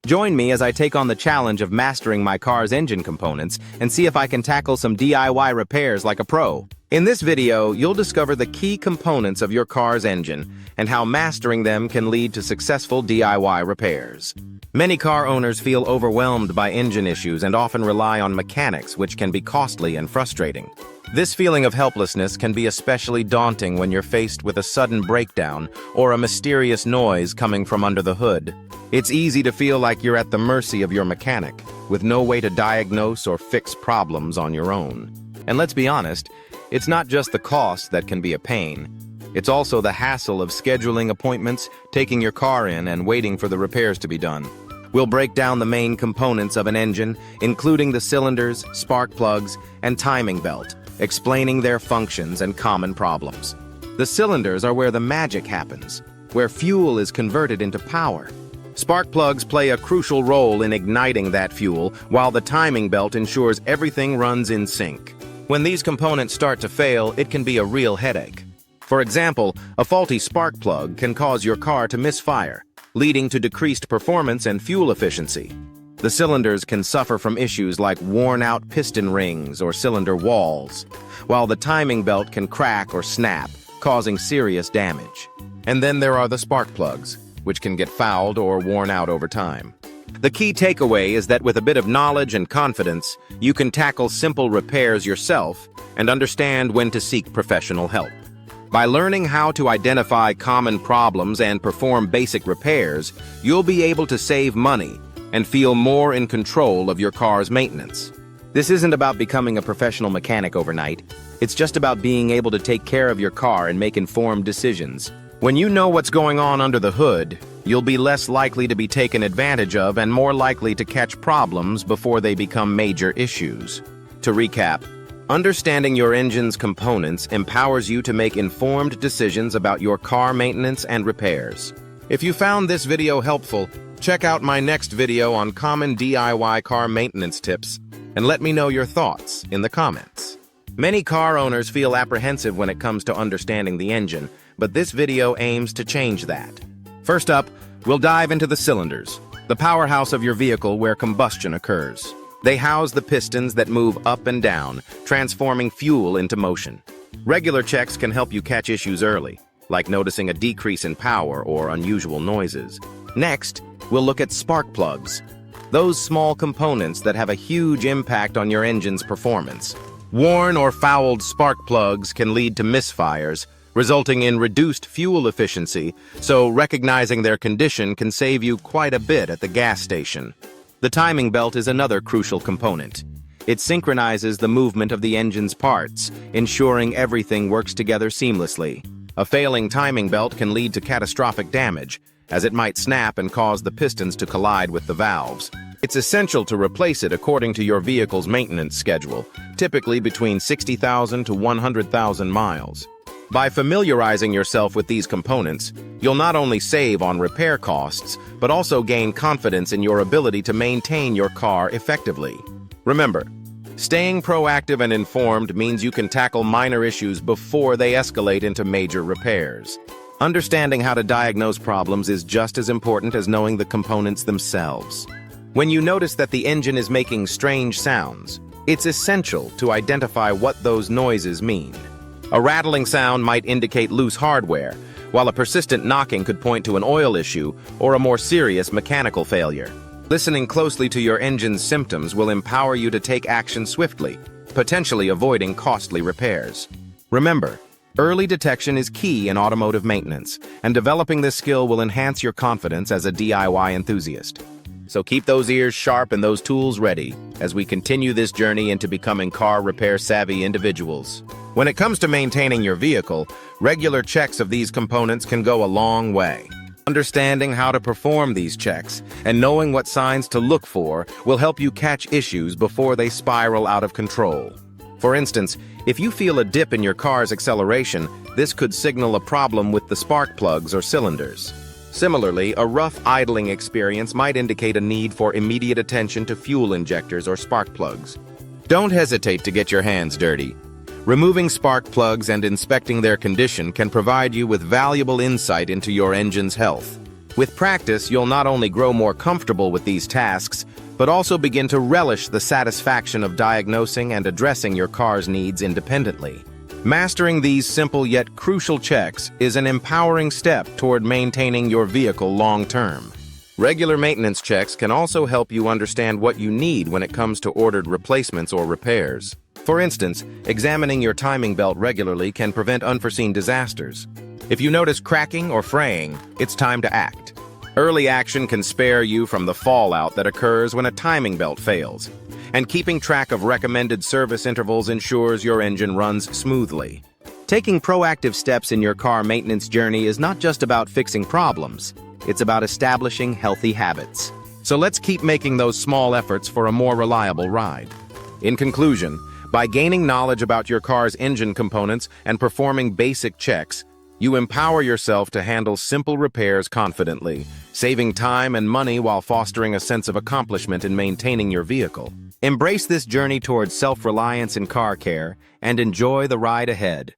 Join me as I take on the challenge of mastering my car's engine components and see if I can tackle some DIY repairs like a pro. In this video, you'll discover the key components of your car's engine and how mastering them can lead to successful DIY repairs. Many car owners feel overwhelmed by engine issues and often rely on mechanics, which can be costly and frustrating. This feeling of helplessness can be especially daunting when you're faced with a sudden breakdown or a mysterious noise coming from under the hood. It's easy to feel like you're at the mercy of your mechanic, with no way to diagnose or fix problems on your own. And let's be honest, it's not just the cost that can be a pain. It's also the hassle of scheduling appointments, taking your car in, and waiting for the repairs to be done. We'll break down the main components of an engine, including the cylinders, spark plugs, and timing belt, explaining their functions and common problems. The cylinders are where the magic happens, where fuel is converted into power. Spark plugs play a crucial role in igniting that fuel, while the timing belt ensures everything runs in sync. When these components start to fail, it can be a real headache. For example, a faulty spark plug can cause your car to misfire, leading to decreased performance and fuel efficiency. The cylinders can suffer from issues like worn-out piston rings or cylinder walls, while the timing belt can crack or snap, causing serious damage. And then there are the spark plugs, which can get fouled or worn out over time. The key takeaway is that with a bit of knowledge and confidence, you can tackle simple repairs yourself and understand when to seek professional help. By learning how to identify common problems and perform basic repairs, you'll be able to save money and feel more in control of your car's maintenance. This isn't about becoming a professional mechanic overnight. It's just about being able to take care of your car and make informed decisions. When you know what's going on under the hood, you'll be less likely to be taken advantage of and more likely to catch problems before they become major issues. To recap, understanding your engine's components empowers you to make informed decisions about your car maintenance and repairs. If you found this video helpful, check out my next video on common DIY car maintenance tips and let me know your thoughts in the comments. Many car owners feel apprehensive when it comes to understanding the engine, but this video aims to change that. First up, we'll dive into the cylinders, the powerhouse of your vehicle where combustion occurs. They house the pistons that move up and down, transforming fuel into motion. Regular checks can help you catch issues early, like noticing a decrease in power or unusual noises. Next, we'll look at spark plugs, those small components that have a huge impact on your engine's performance. Worn or fouled spark plugs can lead to misfires, resulting in reduced fuel efficiency, so recognizing their condition can save you quite a bit at the gas station. The timing belt is another crucial component. It synchronizes the movement of the engine's parts, ensuring everything works together seamlessly. A failing timing belt can lead to catastrophic damage, as it might snap and cause the pistons to collide with the valves. It's essential to replace it according to your vehicle's maintenance schedule, typically between 60,000 to 100,000 miles. By familiarizing yourself with these components, you'll not only save on repair costs, but also gain confidence in your ability to maintain your car effectively. Remember, staying proactive and informed means you can tackle minor issues before they escalate into major repairs. Understanding how to diagnose problems is just as important as knowing the components themselves. When you notice that the engine is making strange sounds, it's essential to identify what those noises mean. A rattling sound might indicate loose hardware, while a persistent knocking could point to an oil issue or a more serious mechanical failure. Listening closely to your engine's symptoms will empower you to take action swiftly, potentially avoiding costly repairs. Remember, early detection is key in automotive maintenance, and developing this skill will enhance your confidence as a DIY enthusiast. So keep those ears sharp and those tools ready as we continue this journey into becoming car repair-savvy individuals. When it comes to maintaining your vehicle, regular checks of these components can go a long way. Understanding how to perform these checks and knowing what signs to look for will help you catch issues before they spiral out of control. For instance, if you feel a dip in your car's acceleration, this could signal a problem with the spark plugs or cylinders. Similarly, a rough idling experience might indicate a need for immediate attention to fuel injectors or spark plugs. Don't hesitate to get your hands dirty. Removing spark plugs and inspecting their condition can provide you with valuable insight into your engine's health. With practice, you'll not only grow more comfortable with these tasks, but also begin to relish the satisfaction of diagnosing and addressing your car's needs independently. Mastering these simple yet crucial checks is an empowering step toward maintaining your vehicle long-term. Regular maintenance checks can also help you understand what you need when it comes to ordered replacements or repairs. For instance, examining your timing belt regularly can prevent unforeseen disasters. If you notice cracking or fraying, it's time to act. Early action can spare you from the fallout that occurs when a timing belt fails. And keeping track of recommended service intervals ensures your engine runs smoothly. Taking proactive steps in your car maintenance journey is not just about fixing problems, it's about establishing healthy habits. So let's keep making those small efforts for a more reliable ride. In conclusion, by gaining knowledge about your car's engine components and performing basic checks, you empower yourself to handle simple repairs confidently, saving time and money while fostering a sense of accomplishment in maintaining your vehicle. Embrace this journey towards self-reliance in car care and enjoy the ride ahead.